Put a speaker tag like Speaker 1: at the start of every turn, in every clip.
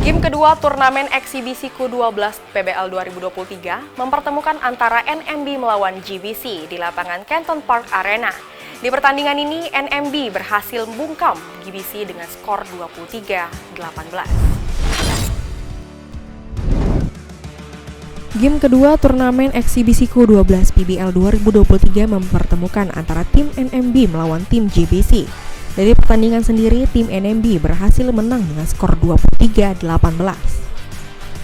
Speaker 1: Game kedua turnamen eksibisi Ku12 PBL 2023 mempertemukan antara NMB melawan GBC di lapangan Canton Park Arena. Di pertandingan ini, NMB berhasil membungkam GBC dengan skor 23-18. Game kedua turnamen eksibisi Ku12 PBL 2023 mempertemukan antara tim NMB melawan tim GBC. Dari pertandingan sendiri, tim NMB berhasil menang dengan skor 23-18.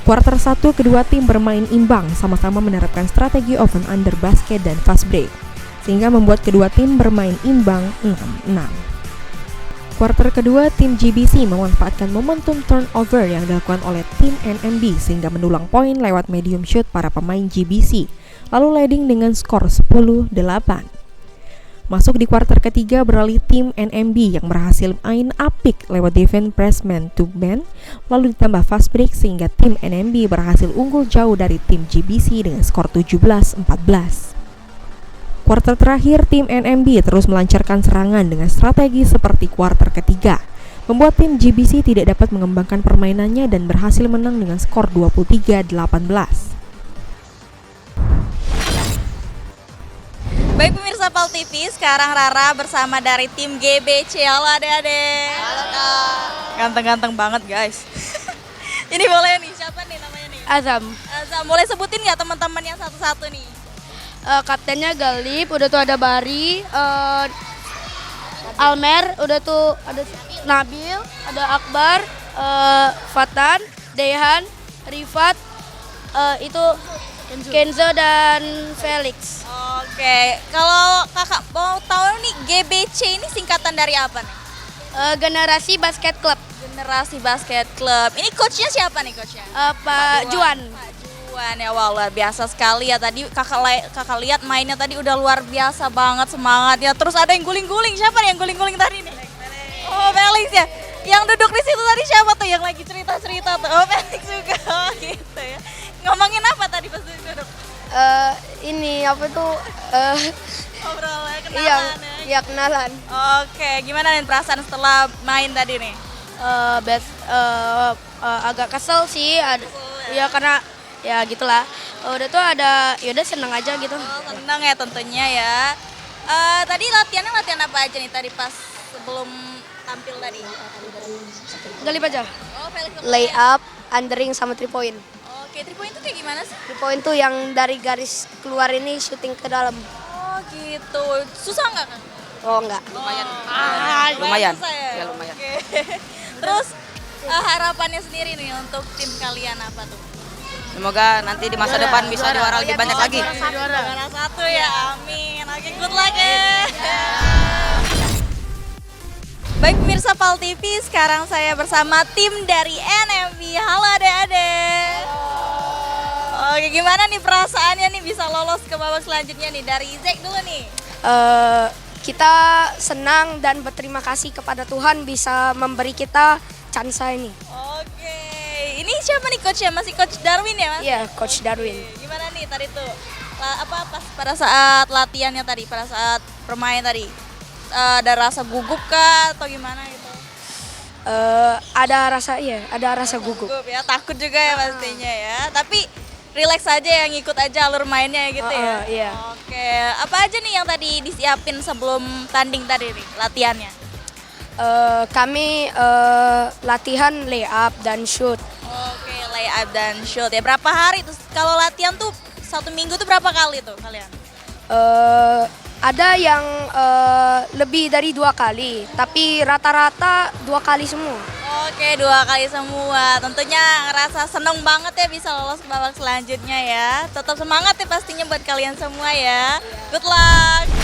Speaker 1: Kuarter 1, kedua tim bermain imbang, sama-sama menerapkan strategi open under basket dan fast break, sehingga membuat kedua tim bermain imbang 6-6. Kuarter kedua, tim GBC memanfaatkan momentum turnover yang dilakukan oleh tim NMB sehingga mendulang poin lewat medium shoot para pemain GBC, lalu leading dengan skor 10-8. Masuk di kuarter ketiga beralih tim NMB yang berhasil main apik lewat defense press man to man, lalu ditambah fast break sehingga tim NMB berhasil unggul jauh dari tim GBC dengan skor 17-14. Kuarter terakhir, tim NMB terus melancarkan serangan dengan strategi seperti kuarter ketiga, membuat tim GBC tidak dapat mengembangkan permainannya dan berhasil menang dengan skor 23-18.
Speaker 2: Baik pemirsa PAL TV, sekarang Rara bersama dari tim GBC. Halo adek-adek.
Speaker 3: Halo Kak.
Speaker 2: Ganteng-ganteng banget guys. Ini boleh nih, siapa nih namanya nih?
Speaker 3: Azam.
Speaker 2: Azam, boleh sebutin nggak teman-temannya satu-satu nih?
Speaker 3: Kaptennya Galip, udah tuh ada Bari, Almer, udah tuh ada Nabil, ada Akbar, Fatan, Dehan, Rifat, itu Kenzo dan Felix.
Speaker 2: Oke, kalau kakak mau tahu nih GBC ini singkatan dari apa nih?
Speaker 3: Generasi Basket Club.
Speaker 2: Generasi Basket Club. Ini coachnya siapa nih coachnya?
Speaker 3: Pak Juan.
Speaker 2: Pak Juan ya, wah luar biasa sekali ya tadi kakak lihat mainnya tadi udah luar biasa banget semangatnya. Terus ada yang guling-guling, siapa nih yang guling-guling tadi nih? Oh Felix ya. Yang duduk di situ tadi siapa tuh yang lagi cerita-cerita tuh? Oh Felix juga, oh, gitu ya. Ngomongin apa tadi pas duduk?
Speaker 3: Ini apa tuh?
Speaker 2: Ngobrolnya, kenalan
Speaker 3: Iya,
Speaker 2: ya.
Speaker 3: ya kenalan.
Speaker 2: Oke, gimana nih perasaan setelah main tadi nih?
Speaker 3: Agak kesel sih, ya karena ya gitulah. Udah tuh ada, yaudah seneng aja gitu.
Speaker 2: Oh, senang ya tentunya ya. Tadi latihan apa aja nih tadi pas sebelum tampil tadi?
Speaker 3: Galip aja.
Speaker 2: Oh, Felix
Speaker 3: Layup, undering sama 3 point.
Speaker 2: Oke, 3 point itu kayak gimana sih?
Speaker 3: 3 point tuh yang dari garis keluar ini shooting ke dalam.
Speaker 2: Oh gitu, susah nggak Kang?
Speaker 3: Oh enggak.
Speaker 2: Lumayan.
Speaker 4: Lumayan.
Speaker 2: Susah ya?
Speaker 4: Ya, lumayan.
Speaker 2: Oke. Terus harapannya sendiri nih untuk tim kalian apa tuh?
Speaker 4: Semoga nanti di masa depan bisa juara lebih banyak lagi.
Speaker 2: Juara satu ya, amin. Oke, good luck ya. Baik pemirsa PAL TV, sekarang saya bersama tim dari NMB. Halo adek-adek. Oke, gimana nih perasaannya nih bisa lolos ke babak selanjutnya nih? Dari Zek dulu nih.
Speaker 3: Kita senang dan berterima kasih kepada Tuhan bisa memberi kita chance ini.
Speaker 2: Oke, ini siapa nih coachnya? Masih Coach Darwin ya Mas?
Speaker 3: Iya, Coach Darwin.
Speaker 2: Gimana nih tadi tuh? Pas pada saat latihannya tadi, pada saat bermain tadi? Ada rasa gugup kah atau gimana gitu?
Speaker 3: Ada rasa gugup.
Speaker 2: Ya, takut juga ya pastinya ya. Tapi relax aja ya, ngikut aja alur mainnya gitu ya.
Speaker 3: Iya.
Speaker 2: Oke, apa aja nih yang tadi disiapin sebelum tanding tadi nih latihannya?
Speaker 3: Kami latihan layup dan shoot.
Speaker 2: Oke, layup dan shoot ya. Berapa hari tuh kalau latihan tuh 1 minggu tuh berapa kali tuh kalian?
Speaker 3: Ada yang lebih dari 2 kali, tapi rata-rata 2 kali semua.
Speaker 2: Oke, 2 kali semua. Tentunya ngerasa seneng banget ya bisa lolos ke babak selanjutnya ya. Tetap semangat ya pastinya buat kalian semua ya. Good luck!